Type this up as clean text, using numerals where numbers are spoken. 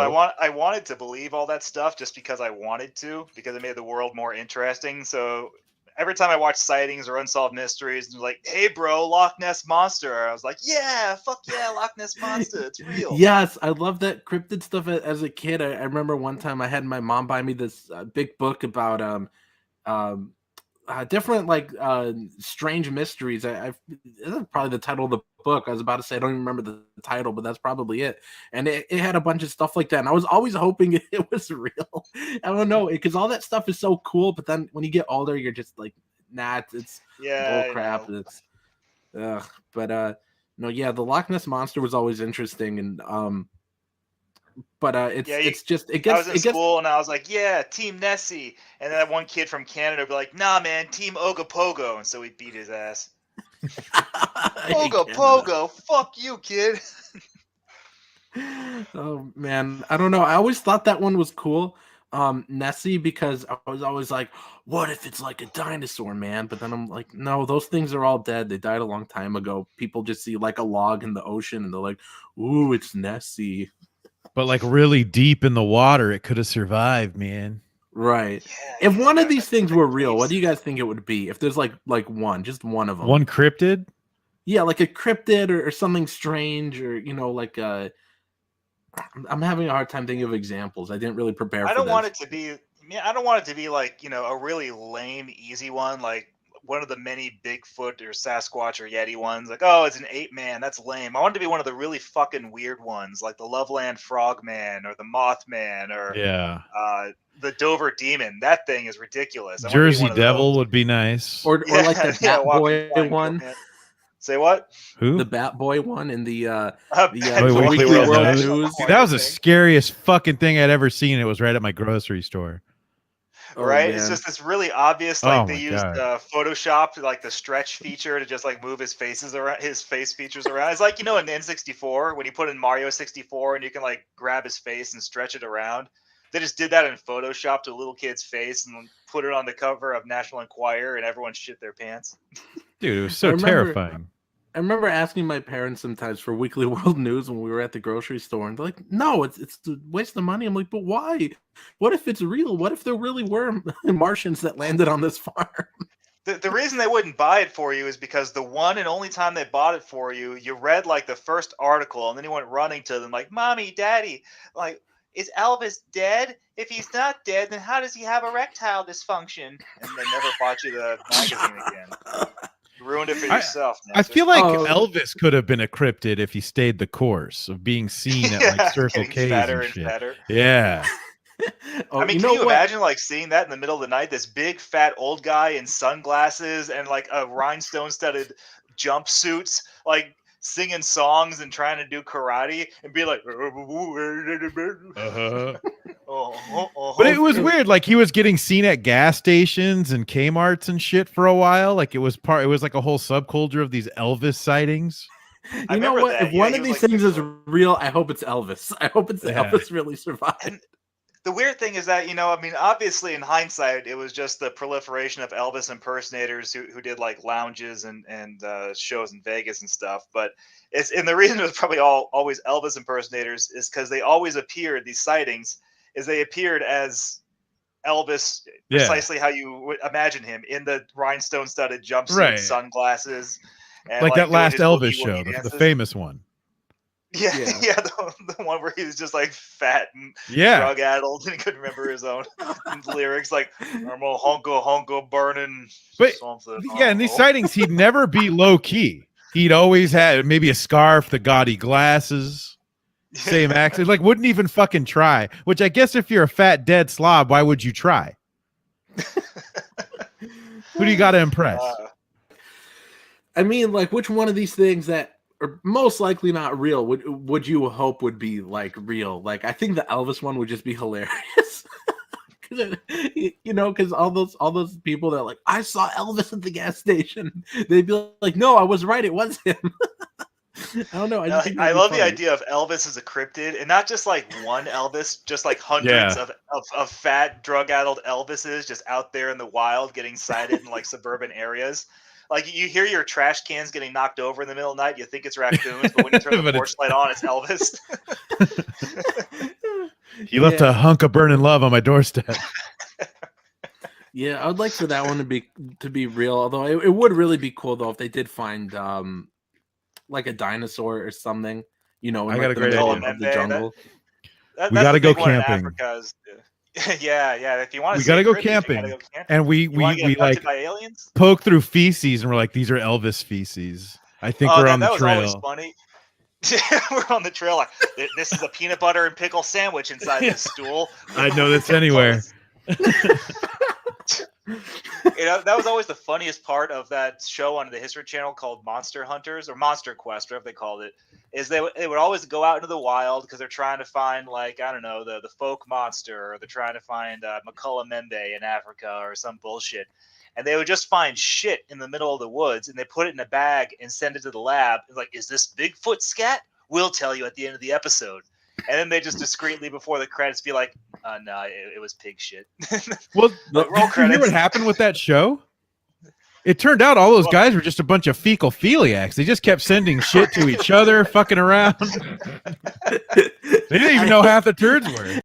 I wanted to believe all that stuff just because I wanted to, because it made the world more interesting. So every time I watch sightings or unsolved mysteries, and they're like, "Hey, bro, Loch Ness monster," I was like, "Yeah, fuck yeah, Loch Ness monster, it's real." Yes, I love that cryptid stuff as a kid. I remember one time I had my mom buy me this big book about um, different strange mysteries. That's probably the title of the book. I was about to say I don't even remember the title, but that's probably it. And it had a bunch of stuff like that. And I was always hoping it was real. I don't know, because all that stuff is so cool. But then when you get older, you're just like, nah, it's bull Yeah, I crap. know. It's but no, yeah, the Loch Ness monster was always interesting, and but Yeah, it's just I was in it gets school and I was like, "Yeah, Team Nessie," and then that one kid from Canada would be like, "Nah, man, Team Ogopogo," and so we beat his ass. I hate Canada. Ogopogo, fuck you, kid. Oh man, I don't know. I always thought that one was cool, Nessie, because I was always like, what if it's like a dinosaur, man? But then I'm like, no, those things are all dead. They died a long time ago. People just see like a log in the ocean and they're like, ooh, it's Nessie. But like really deep in the water, it could have survived, man. Right. Yeah, If yeah, one of there's these like things different were real, what caves. do you guys think it would be? If there's like one, just one of them. One cryptid? Yeah, like a cryptid or something strange, or like I'm having a hard time thinking of examples. I didn't really prepare I for don't want this. it to be. Yeah, I don't want it to be like a really lame, easy one, like one of the many Bigfoot or Sasquatch or Yeti ones. Like, oh, it's an ape man. That's lame. I want it to be one of the really fucking weird ones, like the Loveland Frogman or the Mothman or Yeah. the Dover Demon. That thing is ridiculous. I want it to be Jersey one of those. Devil would be nice. Or like the Yeah, yeah, Bat walking Boy flying goat one. man. Say what? Who? The Bat Boy one in the Bad Boy Weekly Weekly World World News. News. Dude, that was the scariest fucking thing I'd ever seen. It was right at my grocery store. Oh Right? It's man. just this really obvious, Oh like they my used God. Photoshop, like the stretch feature to just like move his faces around, his face features around. It's like in N64 when you put in Mario 64 and you can like grab his face and stretch it around. They just did that in Photoshop to a little kid's face and put it on the cover of National Enquirer, and everyone shit their pants. Dude, it was I so remember terrifying. I remember asking my parents sometimes for Weekly World News when we were at the grocery store, and they're like, "No, it's a waste of money." I'm like, "But why? What if it's real? What if there really were Martians that landed on this farm?" The reason they wouldn't buy it for you is because the one and only time they bought it for you, you read like the first article and then you went running to them like, "Mommy, Daddy, like, is Elvis dead? If he's not dead, then how does he have erectile dysfunction?" And they never bought you the magazine again. You ruined it for yourself, I Nancy. feel like Oh. Elvis could have been a cryptid if he stayed the course of being seen at like Circle Getting K's fatter and and shit. fatter. Yeah. Oh, I mean, you can know you what? imagine like seeing that in the middle of the night? This big fat old guy in sunglasses and like a rhinestone studded jumpsuits, like singing songs and trying to do karate and be like, But it was weird. Like he was getting seen at gas stations and Kmart's and shit for a while. Like it was like a whole subculture of these Elvis sightings. You know what? If one of these things is real, I hope it's Elvis. I hope it's Elvis really survived. And the weird thing is that, I mean, obviously in hindsight, it was just the proliferation of Elvis impersonators who did like lounges and shows in Vegas and stuff. But the reason it was probably always Elvis impersonators is because they always appeared, these sightings, they appeared as Elvis, precisely how you would imagine him, in the rhinestone studded jumpsuit, sunglasses. And like that last Elvis boogie-woogie show, the dances. famous one. Yeah, the one where he was just like fat and drug addled and he couldn't remember his own lyrics, like I'm a honko burning something. Yeah, in these sightings, he'd never be low key. He'd always had maybe a scarf, the gaudy glasses, same accent. Like wouldn't even fucking try. Which I guess if you're a fat dead slob, why would you try? Who do you got to impress? I mean, like, which one of these things that are most likely not real would you hope would be like real? Like, I think the Elvis one would just be hilarious. Because all those people that are like, I saw Elvis at the gas station. They'd be like, no, I was right. It was him. I don't know. I love the idea of Elvis as a cryptid, and not just like one Elvis, just like hundreds of fat, drug-addled Elvises just out there in the wild getting sighted in like suburban areas. Like you hear your trash cans getting knocked over in the middle of the night, you think it's raccoons, but when you turn the porch light on, it's Elvis. He left a hunk of burning love on my doorstep. Yeah, I would like for that one to be real. Although it would really be cool though if they did find like a dinosaur or something. You know, in I like got a the great middle idea. of the jungle. We gotta go camping. Africa yeah. If you want to, We gotta go cryptids, camping. you gotta go camping. And we get like by aliens. poke through feces, and we're like, these are Elvis feces. I think we're on the that was always trail. funny. We're on the trail. Like, this is a peanut butter and pickle sandwich inside this stool. I'd know this anywhere. That was always the funniest part of that show on the History Channel called Monster Hunters or Monster Quest, whatever they called it. Is they would always go out into the wild because they're trying to find, like, I don't know, the folk monster, or they're trying to find Makulamembe in Africa or some bullshit. And they would just find shit in the middle of the woods, and they put it in a bag and send it to the lab. It's like, is this Bigfoot scat? We'll tell you at the end of the episode. And then they just discreetly before the credits be like, no, it was pig shit. Well, roll did you hear what happened with that show? It turned out all those guys were just a bunch of fecal philiacs. They just kept sending shit to each other, fucking around. They didn't even know half the turds were.